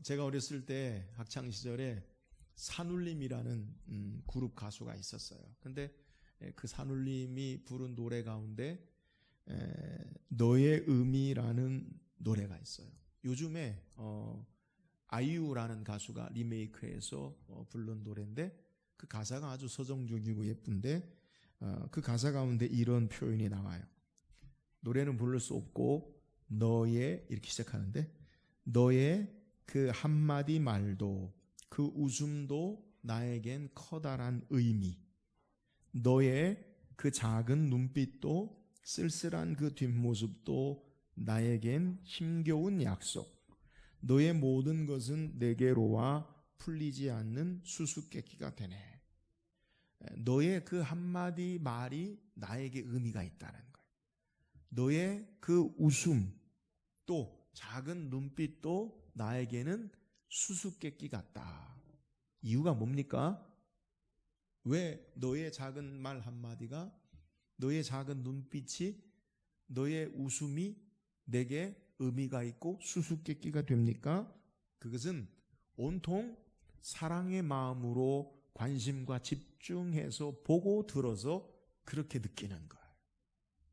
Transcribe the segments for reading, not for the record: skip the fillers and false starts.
제가 어렸을 때 학창 시절에 산울림이라는 그룹 가수가 있었어요. 근데 그 산울림이 부른 노래 가운데 너의 의미라는 노래가 있어요. 요즘에 아이유라는 가수가 리메이크해서 부른 노래인데 그 가사가 아주 서정적이고 예쁜데 그 가사 가운데 이런 표현이 나와요. 노래는 부를 수 없고 너의 이렇게 시작하는데 너의 그 한마디 말도 그 웃음도 나에겐 커다란 의미, 너의 그 작은 눈빛도 쓸쓸한 그 뒷모습도 나에겐 힘겨운 약속, 너의 모든 것은 내게로 와 풀리지 않는 수수께끼가 되네. 너의 그 한마디 말이 나에게 의미가 있다는 거예요. 너의 그 웃음 또 작은 눈빛도 나에게는 수수께끼 같다. 이유가 뭡니까? 왜 너의 작은 말 한마디가, 너의 작은 눈빛이, 너의 웃음이 내게 의미가 있고 수수께끼가 됩니까? 그것은 온통 사랑의 마음으로 관심과 집중해서 보고 들어서 그렇게 느끼는 거예요.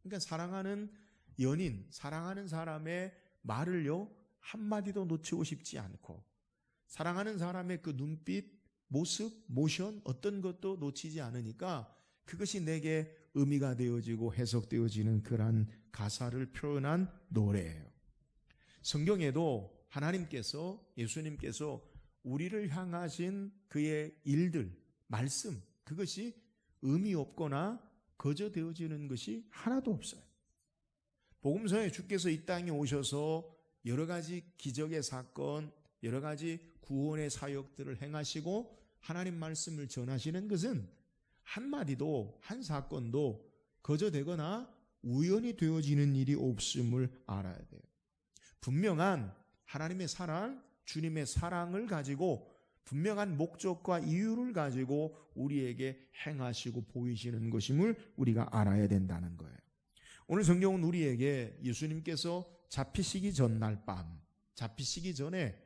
그러니까 사랑하는 연인, 사랑하는 사람의 말을요 한마디도 놓치고 싶지 않고, 사랑하는 사람의 그 눈빛, 모습, 모션 어떤 것도 놓치지 않으니까 그것이 내게 의미가 되어지고 해석되어지는 그러한 가사를 표현한 노래예요. 성경에도 하나님께서, 예수님께서 우리를 향하신 그의 일들, 말씀, 그것이 의미 없거나 거저 되어지는 것이 하나도 없어요. 복음서에 주께서 이 땅에 오셔서 여러 가지 기적의 사건, 여러 가지 구원의 사역들을 행하시고 하나님 말씀을 전하시는 것은 한마디도 한 사건도 거저 되거나 우연히 되어지는 일이 없음을 알아야 돼요. 분명한 하나님의 사랑, 주님의 사랑을 가지고 분명한 목적과 이유를 가지고 우리에게 행하시고 보이시는 것임을 우리가 알아야 된다는 거예요. 오늘 성경은 우리에게 예수님께서 잡히시기 전날 밤, 잡히시기 전에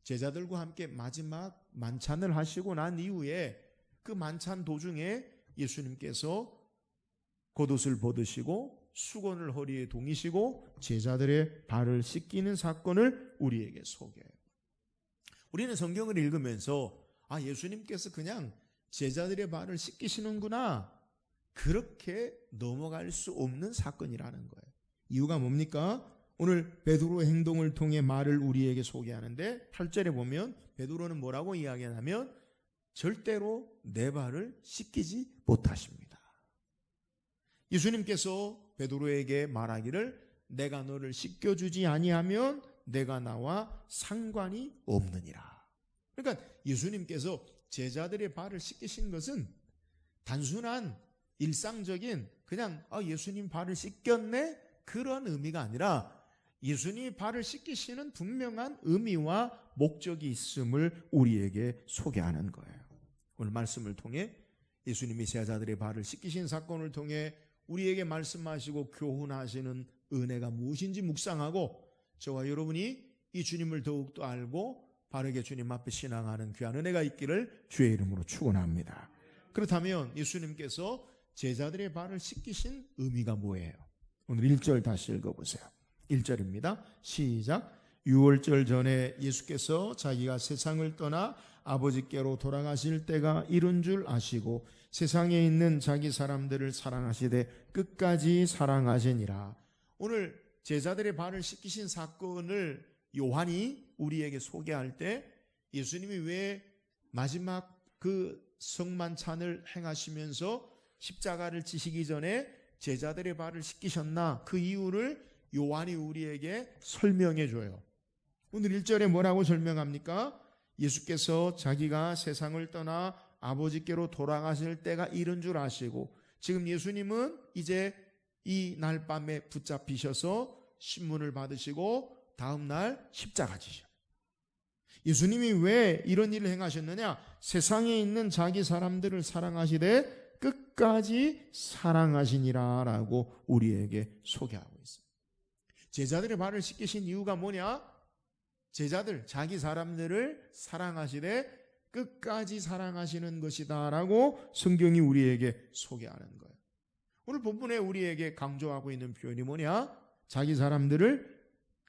제자들과 함께 마지막 만찬을 하시고 난 이후에 그 만찬 도중에 예수님께서 겉옷을 벗으시고 수건을 허리에 동이시고 제자들의 발을 씻기는 사건을 우리에게 소개해요. 우리는 성경을 읽으면서 예수님께서 그냥 제자들의 발을 씻기시는구나, 그렇게 넘어갈 수 없는 사건이라는 거예요. 이유가 뭡니까? 오늘 베드로의 행동을 통해 말을 우리에게 소개하는데 8절에 보면 베드로는 뭐라고 이야기하냐면 절대로 내 발을 씻기지 못하십니다. 예수님께서 베드로에게 말하기를 내가 너를 씻겨주지 아니하면 내가 나와 상관이 없느니라. 그러니까 예수님께서 제자들의 발을 씻기신 것은 단순한 일상적인 그냥 예수님 발을 씻겼네 그런 의미가 아니라 예수님이 발을 씻기시는 분명한 의미와 목적이 있음을 우리에게 소개하는 거예요. 오늘 말씀을 통해 예수님이 제자들의 발을 씻기신 사건을 통해 우리에게 말씀하시고 교훈하시는 은혜가 무엇인지 묵상하고 저와 여러분이 이 주님을 더욱더 알고 바르게 주님 앞에 신앙하는 귀한 은혜가 있기를 주의 이름으로 축원합니다. 그렇다면 예수님께서 제자들의 발을 씻기신 의미가 뭐예요? 오늘 1절 다시 읽어보세요. 1절입니다. 시작. 6월절 전에 예수께서 자기가 세상을 떠나 아버지께로 돌아가실 때가 이른 줄 아시고 세상에 있는 자기 사람들을 사랑하시되 끝까지 사랑하시니라. 오늘 제자들의 발을 씻기신 사건을 요한이 우리에게 소개할 때 예수님이 왜 마지막 그 성만찬을 행하시면서 십자가를 지시기 전에 제자들의 발을 씻기셨나, 그 이유를 요한이 우리에게 설명해 줘요. 오늘 1절에 뭐라고 설명합니까? 예수께서 자기가 세상을 떠나 아버지께로 돌아가실 때가 이른 줄 아시고, 지금 예수님은 이제 이 날 밤에 붙잡히셔서 신문을 받으시고 다음 날 십자가 지셔요. 예수님이 왜 이런 일을 행하셨느냐? 세상에 있는 자기 사람들을 사랑하시되 끝까지 사랑하시니라 라고 우리에게 소개하고 있습니다. 제자들의 발을 씻기신 이유가 뭐냐? 제자들, 자기 사람들을 사랑하시되 끝까지 사랑하시는 것이다 라고 성경이 우리에게 소개하는 거예요. 오늘 본문에 우리에게 강조하고 있는 표현이 뭐냐? 자기 사람들을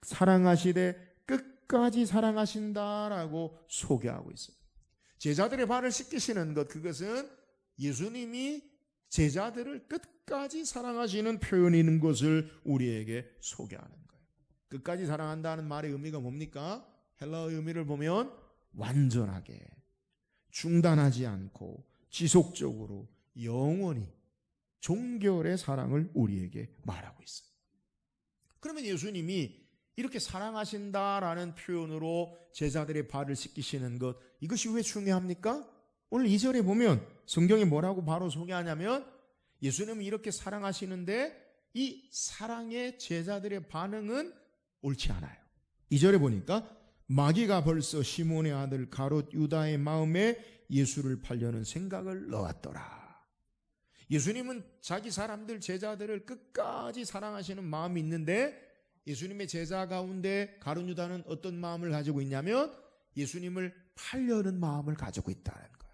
사랑하시되 끝까지 사랑하신다라고 소개하고 있어요. 제자들의 발을 씻기시는 것, 그것은 예수님이 제자들을 끝까지 사랑하시는 표현인 것을 우리에게 소개하는 거예요. 끝까지 사랑한다는 말의 의미가 뭡니까? 헬라어 의미를 보면 완전하게, 중단하지 않고 지속적으로 영원히 종결의 사랑을 우리에게 말하고 있어요. 그러면 예수님이 이렇게 사랑하신다라는 표현으로 제자들의 발을 씻기시는 것, 이것이 왜 중요합니까? 오늘 2절에 보면 성경이 뭐라고 바로 소개하냐면 예수님이 이렇게 사랑하시는데 이 사랑의 제자들의 반응은 옳지 않아요. 2절에 보니까 마귀가 벌써 시몬의 아들 가롯 유다의 마음에 예수를 팔려는 생각을 넣었더라. 예수님은 자기 사람들 제자들을 끝까지 사랑하시는 마음이 있는데 예수님의 제자 가운데 가룟 유다는 어떤 마음을 가지고 있냐면 예수님을 팔려는 마음을 가지고 있다는 거예요.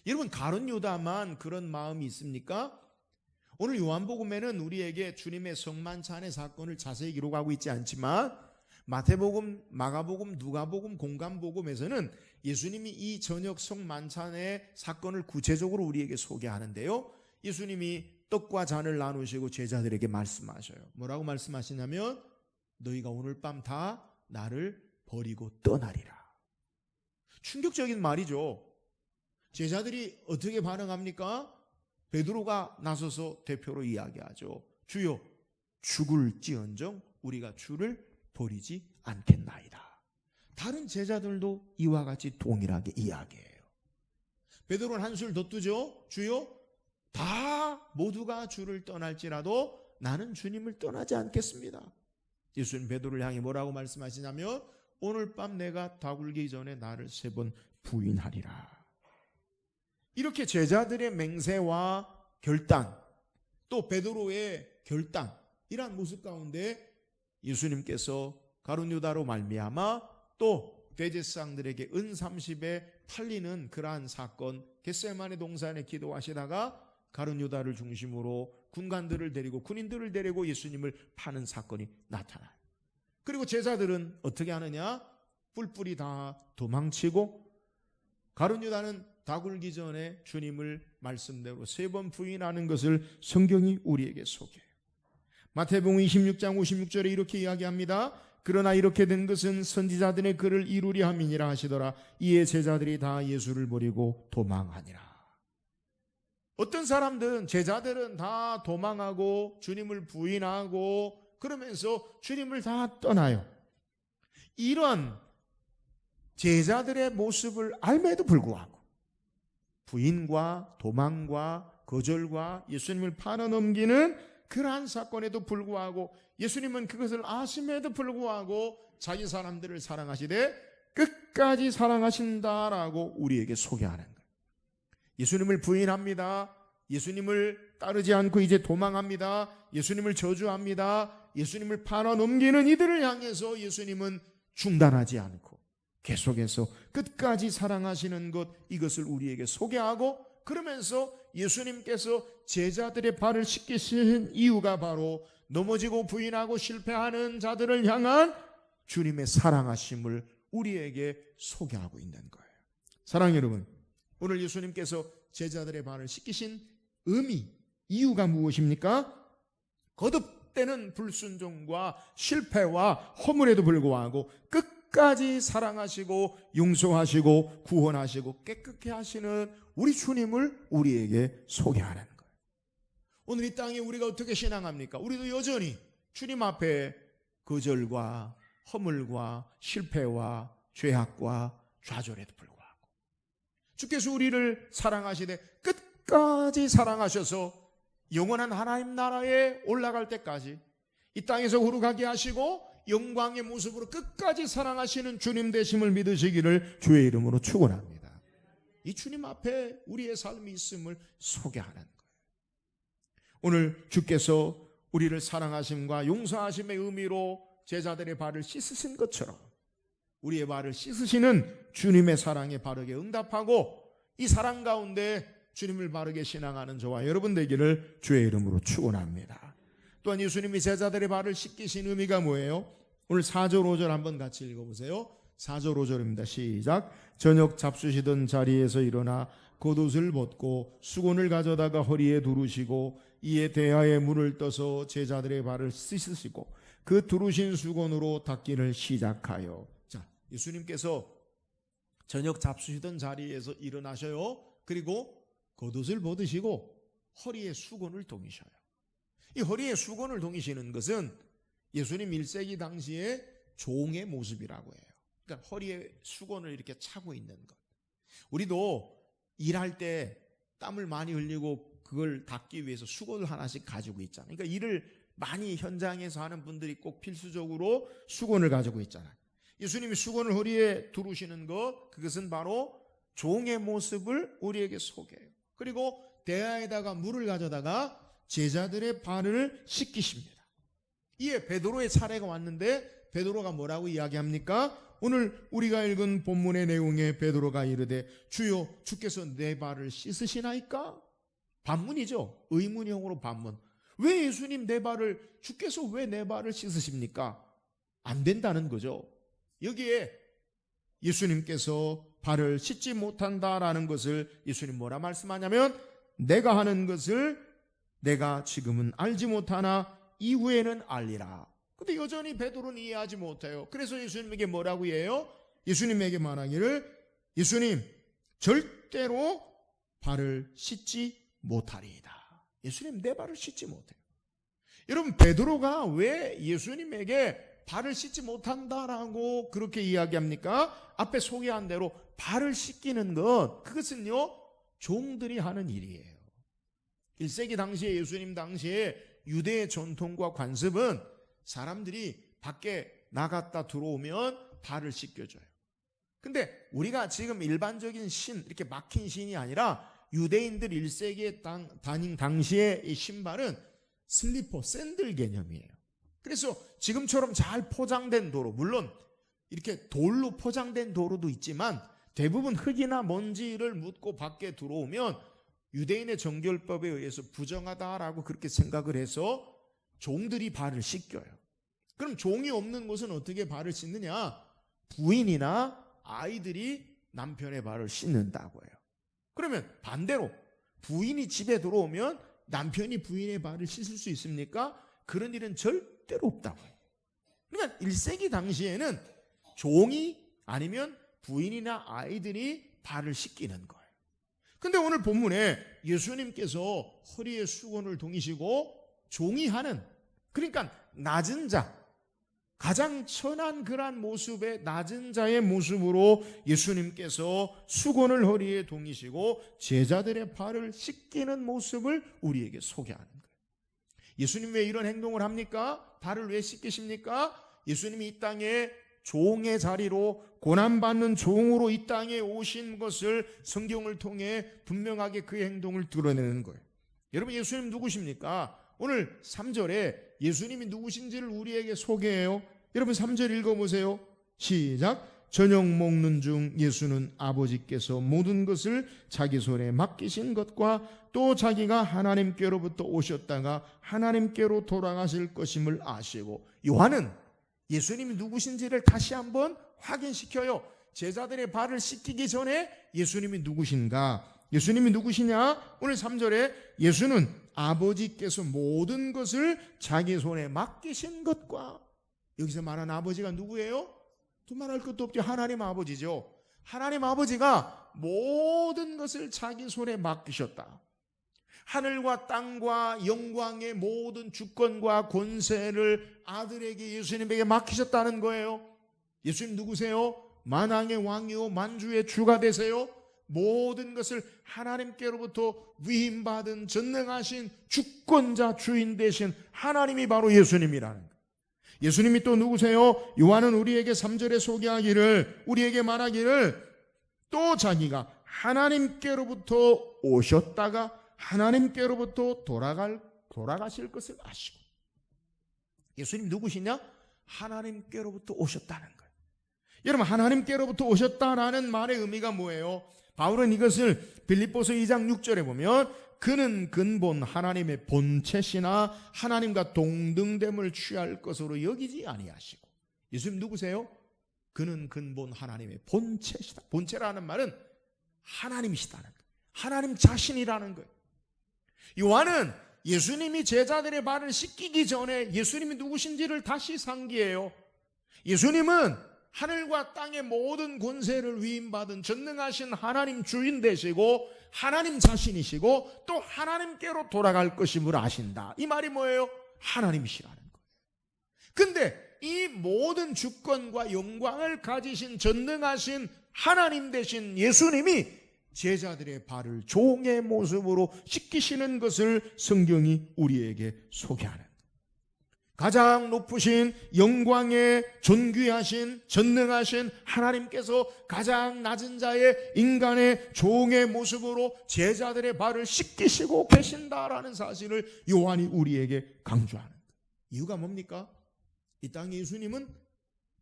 여러분, 가룟 유다만 그런 마음이 있습니까? 오늘 요한복음에는 우리에게 주님의 성만찬의 사건을 자세히 기록하고 있지 않지만 마태복음, 마가복음, 누가복음, 공관복음에서는 예수님이 이 저녁 성만찬의 사건을 구체적으로 우리에게 소개하는데요. 예수님이 떡과 잔을 나누시고 제자들에게 말씀하셔요. 뭐라고 말씀하시냐면 너희가 오늘 밤 다 나를 버리고 떠나리라. 충격적인 말이죠. 제자들이 어떻게 반응합니까? 베드로가 나서서 대표로 이야기하죠. 주여, 죽을지언정 우리가 주를 버리지 않겠나이다. 다른 제자들도 이와 같이 동일하게 이야기해요. 베드로는 한술 더 뜨죠. 주여, 다 모두가 주를 떠날지라도 나는 주님을 떠나지 않겠습니다. 예수님 베드로를 향해 뭐라고 말씀하시냐면 오늘 밤 내가 다 굴기 전에 나를 3번 부인하리라. 이렇게 제자들의 맹세와 결단, 또 베드로의 결단, 이러한 모습 가운데 예수님께서 가룟 유다로 말미암아 또 대제사장들에게 은 30에 팔리는 그러한 사건, 겟세마네 동산에 기도하시다가 가룟 유다를 중심으로 군관들을 데리고 군인들을 데리고 예수님을 파는 사건이 나타나요. 그리고 제자들은 어떻게 하느냐? 뿔뿔이 다 도망치고 가룟 유다는 다 굴기 전에 주님을 말씀대로 3번 부인하는 것을 성경이 우리에게 소개해요. 마태복음 26장 56절에 이렇게 이야기합니다. 그러나 이렇게 된 것은 선지자들의 글을 이루리 함이니라 하시더라. 이에 제자들이 다 예수를 버리고 도망하니라. 어떤 사람들은, 제자들은 다 도망하고 주님을 부인하고 그러면서 주님을 다 떠나요. 이런 제자들의 모습을 알매도 불구하고 부인과 도망과 거절과 예수님을 팔아넘기는 그러한 사건에도 불구하고 예수님은 그것을 아심에도 불구하고 자기 사람들을 사랑하시되 끝까지 사랑하신다라고 우리에게 소개하는 거예요. 예수님을 부인합니다. 예수님을 따르지 않고 이제 도망합니다. 예수님을 저주합니다. 예수님을 팔아넘기는 이들을 향해서 예수님은 중단하지 않고 계속해서 끝까지 사랑하시는 것, 이것을 우리에게 소개하고 그러면서 예수님께서 제자들의 발을 씻기신 이유가 바로 넘어지고 부인하고 실패하는 자들을 향한 주님의 사랑하심을 우리에게 소개하고 있는 거예요. 사랑하는 여러분, 오늘 예수님께서 제자들의 발을 씻기신 의미, 이유가 무엇입니까? 거듭되는 불순종과 실패와 허물에도 불구하고 끝까지 사랑하시고 용서하시고 구원하시고 깨끗게 하시는 우리 주님을 우리에게 소개하는 거예요. 오늘 이 땅에 우리가 어떻게 신앙합니까? 우리도 여전히 주님 앞에 거절과 허물과 실패와 죄악과 좌절에도 불구하고 주께서 우리를 사랑하시되 끝까지 사랑하셔서 영원한 하나님 나라에 올라갈 때까지 이 땅에서 거룩하게 하시고 영광의 모습으로 끝까지 사랑하시는 주님 되심을 믿으시기를 주의 이름으로 축원합니다. 이 주님 앞에 우리의 삶이 있음을 소개하는 거예요. 오늘 주께서 우리를 사랑하심과 용서하심의 의미로 제자들의 발을 씻으신 것처럼 우리의 발을 씻으시는 주님의 사랑에 바르게 응답하고 이 사랑 가운데 주님을 바르게 신앙하는 저와 여러분 되기를 주의 이름으로 축원합니다. 또한 예수님이 제자들의 발을 씻기신 의미가 뭐예요? 오늘 4절 5절 한번 같이 읽어보세요. 4절 5절입니다. 시작. 저녁 잡수시던 자리에서 일어나 겉옷을 벗고 수건을 가져다가 허리에 두르시고 이에 대야에 물을 떠서 제자들의 발을 씻으시고 그 두르신 수건으로 닦기를 시작하여. 자, 예수님께서 저녁 잡수시던 자리에서 일어나셔요. 그리고 겉옷을 벗으시고 허리에 수건을 동이셔요. 이 허리에 수건을 동이시는 것은 예수님 1세기 당시에 종의 모습이라고 해요. 그러니까 허리에 수건을 이렇게 차고 있는 것. 우리도 일할 때 땀을 많이 흘리고 그걸 닦기 위해서 수건을 하나씩 가지고 있잖아요. 그러니까 일을 많이 현장에서 하는 분들이 꼭 필수적으로 수건을 가지고 있잖아요. 예수님이 수건을 허리에 두르시는 것, 그것은 바로 종의 모습을 우리에게 소개해요. 그리고 대야에다가 물을 가져다가 제자들의 발을 씻기십니다. 이에 베드로의 차례가 왔는데 베드로가 뭐라고 이야기합니까? 오늘 우리가 읽은 본문의 내용에 베드로가 이르되 주여 주께서 내 발을 씻으시나이까? 반문이죠. 의문형으로 반문. 왜 예수님 내 발을, 주께서 왜 내 발을 씻으십니까? 안 된다는 거죠. 여기에 예수님께서 발을 씻지 못한다라는 것을 예수님 뭐라 말씀하냐면 내가 하는 것을 내가 지금은 알지 못하나 이후에는 알리라. 근데 여전히 베드로는 이해하지 못해요. 그래서 예수님에게 뭐라고 해요? 예수님에게 말하기를 예수님 절대로 발을 씻지 못하리이다. 예수님 내 발을 씻지 못해요. 여러분 베드로가 왜 예수님에게 발을 씻지 못한다라고 그렇게 이야기합니까? 앞에 소개한 대로 발을 씻기는 것, 그것은요 종들이 하는 일이에요. 1세기 당시에 예수님 당시에 유대의 전통과 관습은 사람들이 밖에 나갔다 들어오면 발을 씻겨줘요. 근데 우리가 지금 일반적인 신, 이렇게 막힌 신이 아니라 유대인들 1세기에 다닌 당시의 이 신발은 슬리퍼, 샌들 개념이에요. 그래서 지금처럼 잘 포장된 도로, 물론 이렇게 돌로 포장된 도로도 있지만 대부분 흙이나 먼지를 묻고 밖에 들어오면 유대인의 정결법에 의해서 부정하다라고 그렇게 생각을 해서 종들이 발을 씻겨요. 그럼 종이 없는 곳은 어떻게 발을 씻느냐? 부인이나 아이들이 남편의 발을 씻는다고 해요. 그러면 반대로 부인이 집에 들어오면 남편이 부인의 발을 씻을 수 있습니까? 그런 일은 절대로 없다고 해요. 그러니까 1세기 당시에는 종이 아니면 부인이나 아이들이 발을 씻기는 거예요. 근데 오늘 본문에 예수님께서 허리에 수건을 동이시고 종이 하는, 그러니까 낮은 자, 가장 천한 그러한 모습의 낮은 자의 모습으로 예수님께서 수건을 허리에 동이시고 제자들의 발을 씻기는 모습을 우리에게 소개하는 거예요. 예수님 왜 이런 행동을 합니까? 발을 왜 씻기십니까? 예수님이 이 땅에 종의 자리로 고난받는 종으로 이 땅에 오신 것을 성경을 통해 분명하게 그 행동을 드러내는 거예요. 여러분 예수님 누구십니까? 오늘 3절에 예수님이 누구신지를 우리에게 소개해요. 여러분 3절 읽어보세요. 시작. 저녁 먹는 중 예수는 아버지께서 모든 것을 자기 손에 맡기신 것과 또 자기가 하나님께로부터 오셨다가 하나님께로 돌아가실 것임을 아시고, 요한은 예수님이 누구신지를 다시 한번 확인시켜요. 제자들의 발을 씻기기 전에 예수님이 누구신가? 예수님이 누구시냐? 오늘 3절에 예수는 아버지께서 모든 것을 자기 손에 맡기신 것과, 여기서 말하는 아버지가 누구예요? 두말할 것도 없죠. 하나님 아버지죠. 하나님 아버지가 모든 것을 자기 손에 맡기셨다. 하늘과 땅과 영광의 모든 주권과 권세를 아들에게, 예수님에게 맡기셨다는 거예요. 예수님 누구세요? 만왕의 왕이요 만주의 주가 되세요. 모든 것을 하나님께로부터 위임받은 전능하신 주권자, 주인 되신 하나님이 바로 예수님이라는 거예요. 예수님이 또 누구세요? 요한은 우리에게 3절에 소개하기를, 우리에게 말하기를 또 자기가 하나님께로부터 오셨다가 하나님께로부터 돌아가실 것을 아시고. 예수님 누구시냐? 하나님께로부터 오셨다는 거예요. 여러분, 하나님께로부터 오셨다라는 말의 의미가 뭐예요? 바울은 이것을 빌립보서 2장 6절에 보면 그는 근본 하나님의 본체시나 하나님과 동등됨을 취할 것으로 여기지 아니하시고. 예수님 누구세요? 그는 근본 하나님의 본체시다. 본체라는 말은 하나님이시다는 거예요. 하나님 자신이라는 거예요. 요한은 예수님이 제자들의 발을 씻기기 전에 예수님이 누구신지를 다시 상기해요. 예수님은 하늘과 땅의 모든 권세를 위임받은 전능하신 하나님 주인 되시고 하나님 자신이시고 또 하나님께로 돌아갈 것임을 아신다. 이 말이 뭐예요? 하나님이시라는 거예요. 근데 이 모든 주권과 영광을 가지신 전능하신 하나님 되신 예수님이 제자들의 발을 종의 모습으로 씻기시는 것을 성경이 우리에게 소개하는 거예요. 가장 높으신 영광의 존귀하신 전능하신 하나님께서 가장 낮은 자의 인간의 종의 모습으로 제자들의 발을 씻기시고 계신다라는 사실을 요한이 우리에게 강조하는 거예요. 이유가 뭡니까? 이 땅에 예수님은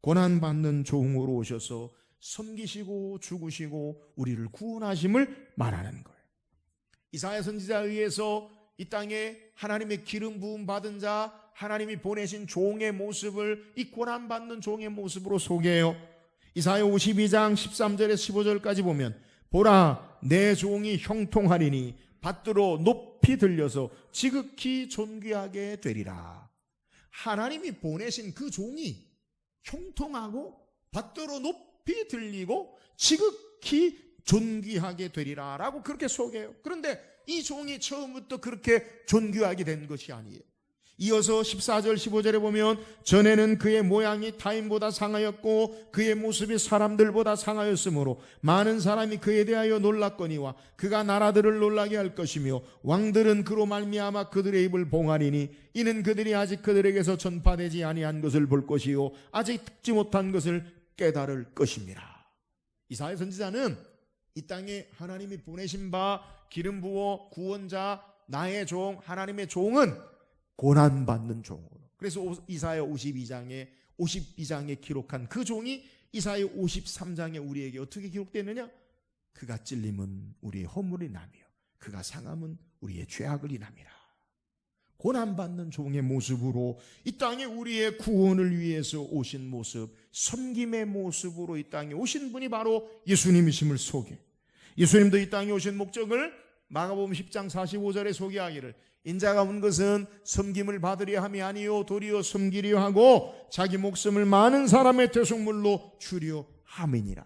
고난받는 종으로 오셔서 섬기시고 죽으시고 우리를 구원하심을 말하는 거예요. 이사야 선지자에 의해서 이 땅에 하나님의 기름 부음 받은 자, 하나님이 보내신 종의 모습을 이 고난받는 종의 모습으로 소개해요. 이사야 52장 13절에서 15절까지 보면 보라 내 종이 형통하리니 밭들어 높이 들려서 지극히 존귀하게 되리라. 하나님이 보내신 그 종이 형통하고 밭들어 높이 들리고 지극히 존귀하게 되리라 라고 그렇게 소개해요. 그런데 이 종이 처음부터 그렇게 존귀하게 된 것이 아니에요. 이어서 14절 15절에 보면 전에는 그의 모양이 타인보다 상하였고 그의 모습이 사람들보다 상하였으므로 많은 사람이 그에 대하여 놀랐거니와 그가 나라들을 놀라게 할 것이며 왕들은 그로 말미암아 그들의 입을 봉하리니 이는 그들이 아직 그들에게서 전파되지 아니한 것을 볼 것이요 아직 듣지 못한 것을 깨달을 것입니다. 이사야 선지자는 이 땅에 하나님이 보내신 바 기름 부어 구원자 나의 종 하나님의 종은 고난받는 종으로. 그래서 이사야 52장에 기록한 그 종이 이사야 53장에 우리에게 어떻게 기록되느냐? 그가 찔림은 우리의 허물이 나며 그가 상함은 우리의 죄악을 인함이라. 고난받는 종의 모습으로 이 땅에 우리의 구원을 위해서 오신 모습, 섬김의 모습으로 이 땅에 오신 분이 바로 예수님이심을 소개. 예수님도 이 땅에 오신 목적을 마가복음 10장 45절에 소개하기를 인자가 온 것은 섬김을 받으려 함이 아니요 도리어 섬기려 하고 자기 목숨을 많은 사람의 대속물로 주려 함이니라.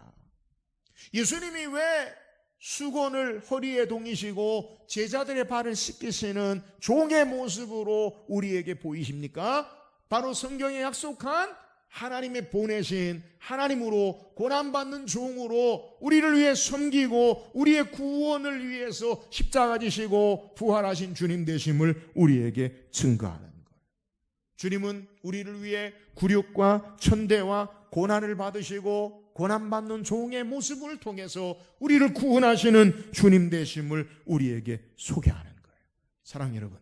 예수님이 왜 수건을 허리에 동이시고 제자들의 발을 씻기시는 종의 모습으로 우리에게 보이십니까? 바로 성경에 약속한 하나님의 보내신 하나님으로 고난받는 종으로 우리를 위해 섬기고 우리의 구원을 위해서 십자가 지시고 부활하신 주님 되심을 우리에게 증거하는 거예요. 주님은 우리를 위해 굴욕과 천대와 고난을 받으시고 고난받는 종의 모습을 통해서 우리를 구원하시는 주님 되심을 우리에게 소개하는 거예요. 사랑하는 여러분,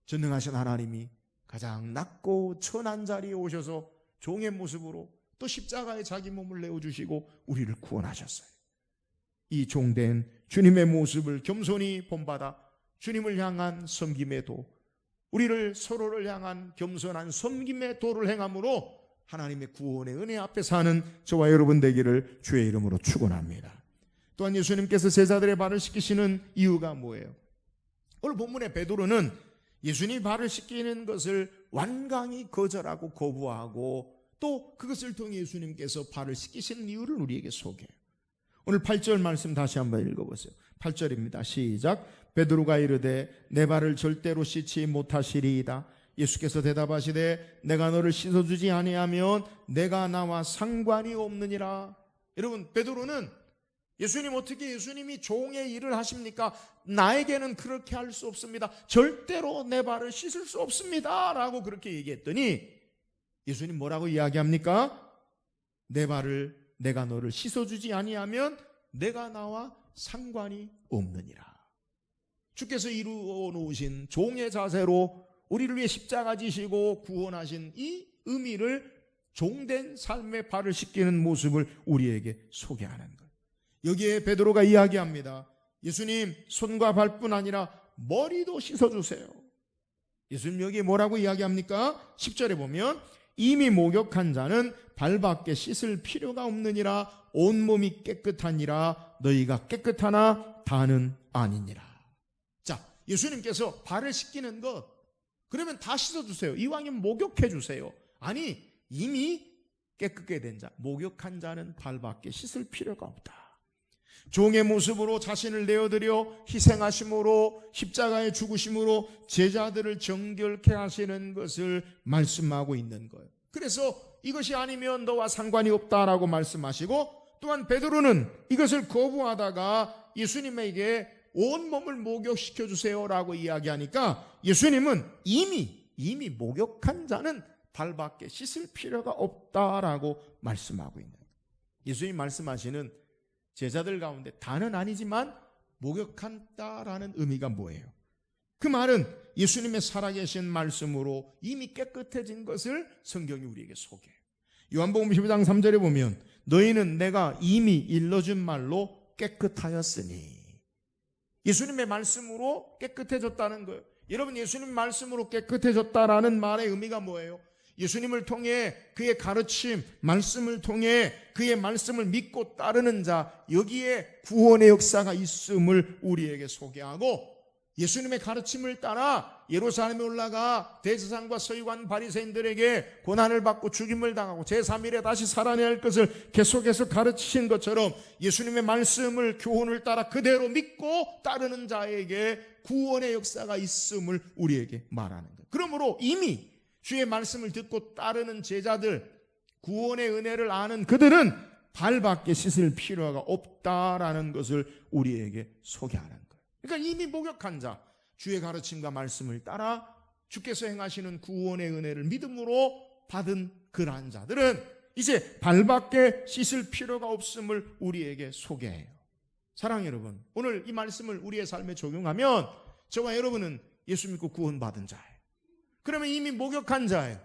전능하신 하나님이 가장 낮고 천한 자리에 오셔서 종의 모습으로 또 십자가에 자기 몸을 내어주시고 우리를 구원하셨어요. 이 종된 주님의 모습을 겸손히 본받아 주님을 향한 섬김의 도, 우리를 서로를 향한 겸손한 섬김의 도를 행함으로 하나님의 구원의 은혜 앞에 사는 저와 여러분 되기를 주의 이름으로 축원합니다. 또한 예수님께서 제자들의 발을 씻기시는 이유가 뭐예요? 오늘 본문의 베드로는 예수님이 발을 씻기는 것을 완강히 거절하고 거부하고 또 그것을 통해 예수님께서 발을 씻기시는 이유를 우리에게 소개해요. 오늘 8절 말씀 다시 한번 읽어보세요. 8절입니다. 시작. 베드로가 이르되 내 발을 절대로 씻지 못하시리이다. 예수께서 대답하시되 내가 너를 씻어주지 아니하면 내가 나와 상관이 없느니라. 여러분, 베드로는 예수님 어떻게 예수님이 종의 일을 하십니까? 나에게는 그렇게 할 수 없습니다. 절대로 내 발을 씻을 수 없습니다 라고 그렇게 얘기했더니 예수님 뭐라고 이야기합니까? 내 발을 내가 너를 씻어주지 아니하면 내가 나와 상관이 없느니라. 주께서 이루어 놓으신 종의 자세로 우리를 위해 십자가 지시고 구원하신 이 의미를 종된 삶의 발을 씻기는 모습을 우리에게 소개하는 것. 여기에 베드로가 이야기합니다. 예수님, 손과 발뿐 아니라 머리도 씻어주세요. 예수님 여기에 뭐라고 이야기합니까? 10절에 보면 이미 목욕한 자는 발밖에 씻을 필요가 없느니라. 온몸이 깨끗하니라. 너희가 깨끗하나 다는 아니니라. 자, 예수님께서 발을 씻기는 것, 그러면 다 씻어주세요. 이왕이면 목욕해 주세요. 아니, 이미 깨끗게 된 자, 목욕한 자는 발밖에 씻을 필요가 없다. 종의 모습으로 자신을 내어드려 희생하심으로, 십자가의 죽으심으로 제자들을 정결케 하시는 것을 말씀하고 있는 거예요. 그래서 이것이 아니면 너와 상관이 없다라고 말씀하시고, 또한 베드로는 이것을 거부하다가 예수님에게 온몸을 목욕시켜 주세요라고 이야기하니까 예수님은 이미 목욕한 자는 발밖에 씻을 필요가 없다라고 말씀하고 있는 거예요. 예수님 말씀하시는 제자들 가운데 다는 아니지만 목욕한다라는 의미가 뭐예요? 그 말은 예수님의 살아계신 말씀으로 이미 깨끗해진 것을 성경이 우리에게 소개해요. 요한복음 12장 3절에 보면 너희는 내가 이미 일러준 말로 깨끗하였으니, 예수님의 말씀으로 깨끗해졌다는 거예요. 여러분, 예수님 말씀으로 깨끗해졌다라는 말의 의미가 뭐예요? 예수님을 통해 그의 가르침, 말씀을 통해 그의 말씀을 믿고 따르는 자, 여기에 구원의 역사가 있음을 우리에게 소개하고, 예수님의 가르침을 따라 예루살렘에 올라가 대제사장과 서기관 바리새인들에게 고난을 받고 죽임을 당하고 제3일에 다시 살아내야 할 것을 계속해서 가르치신 것처럼 예수님의 말씀을, 교훈을 따라 그대로 믿고 따르는 자에게 구원의 역사가 있음을 우리에게 말하는 거예요. 그러므로 이미 주의 말씀을 듣고 따르는 제자들, 구원의 은혜를 아는 그들은 발밖에 씻을 필요가 없다라는 것을 우리에게 소개하는 거예요. 그러니까 이미 목욕한 자, 주의 가르침과 말씀을 따라 주께서 행하시는 구원의 은혜를 믿음으로 받은 그러한 자들은 이제 발밖에 씻을 필요가 없음을 우리에게 소개해요. 사랑하는 여러분, 오늘 이 말씀을 우리의 삶에 적용하면 저와 여러분은 예수 믿고 구원받은 자예요. 그러면 이미 목욕한 자예요.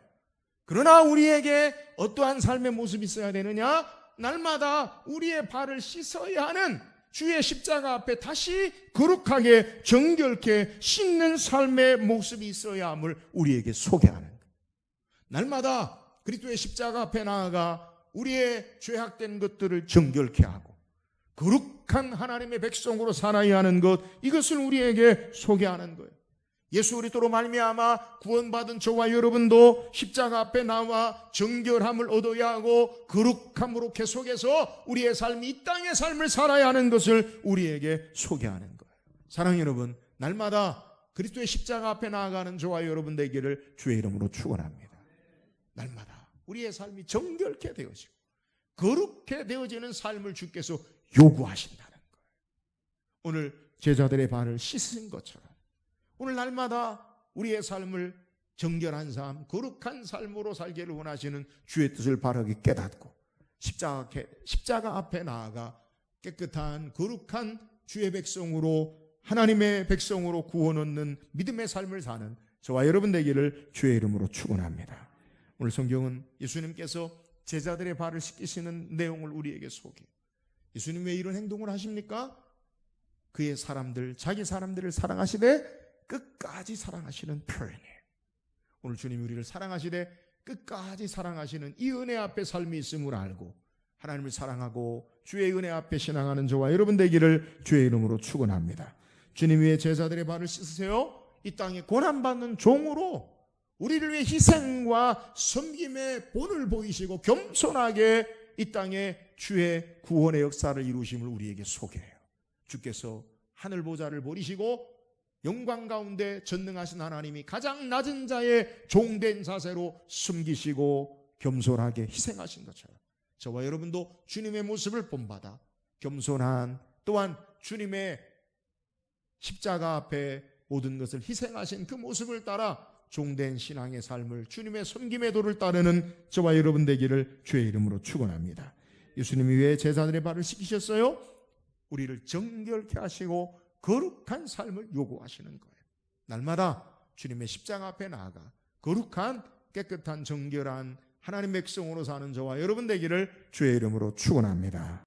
그러나 우리에게 어떠한 삶의 모습이 있어야 되느냐? 날마다 우리의 발을 씻어야 하는, 주의 십자가 앞에 다시 거룩하게 정결케 씻는 삶의 모습이 있어야 함을 우리에게 소개하는 거예요. 날마다 그리스도의 십자가 앞에 나아가 우리의 죄악된 것들을 정결케 하고 거룩한 하나님의 백성으로 살아야 하는 것, 이것을 우리에게 소개하는 거예요. 예수 그리스도로 말미암아 구원받은 저와 여러분도 십자가 앞에 나와 정결함을 얻어야 하고 거룩함으로 계속해서 우리의 삶이 이 땅의 삶을 살아야 하는 것을 우리에게 소개하는 거예요. 사랑하는 여러분, 날마다 그리스도의 십자가 앞에 나아가는 저와 여러분 되기를 주의 이름으로 축원합니다. 날마다 우리의 삶이 정결케 되어지고 거룩게 되어지는 삶을 주께서 요구하신다는 거예요. 오늘 제자들의 발을 씻은 것처럼 오늘 날마다 우리의 삶을 정결한 삶, 거룩한 삶으로 살기를 원하시는 주의 뜻을 바르게 깨닫고 십자가 앞에 나아가 깨끗한 거룩한 주의 백성으로, 하나님의 백성으로 구원 얻는 믿음의 삶을 사는 저와 여러분 되기를 주의 이름으로 축원합니다. 오늘 성경은 예수님께서 제자들의 발을 씻기시는 내용을 우리에게 소개해요. 예수님 왜 이런 행동을 하십니까? 그의 사람들, 자기 사람들을 사랑하시되 끝까지 사랑하시는 표현이에요. 오늘 주님이 우리를 사랑하시되 끝까지 사랑하시는 이 은혜 앞에 삶이 있음을 알고 하나님을 사랑하고 주의 은혜 앞에 신앙하는 저와 여러분 되기를 주의 이름으로 축원합니다. 주님 위에 제자들의 발을 씻으세요. 이 땅에 고난받는 종으로 우리를 위해 희생과 섬김의 본을 보이시고 겸손하게 이 땅에 주의 구원의 역사를 이루심을 우리에게 소개해요. 주께서 하늘 보좌를 버리시고 영광 가운데 전능하신 하나님이 가장 낮은 자의 종된 자세로 숨기시고 겸손하게 희생하신 것처럼 저와 여러분도 주님의 모습을 본받아 겸손한, 또한 주님의 십자가 앞에 모든 것을 희생하신 그 모습을 따라 종된 신앙의 삶을, 주님의 섬김의 도를 따르는 저와 여러분 되기를 주의 이름으로 축원합니다. 예수님이 왜 제자들의 발을 씻기셨어요? 우리를 정결케 하시고 거룩한 삶을 요구하시는 거예요. 날마다 주님의 십자가 앞에 나아가 거룩한 깨끗한 정결한 하나님 백성으로 사는 저와 여러분 되기를 주의 이름으로 축원합니다.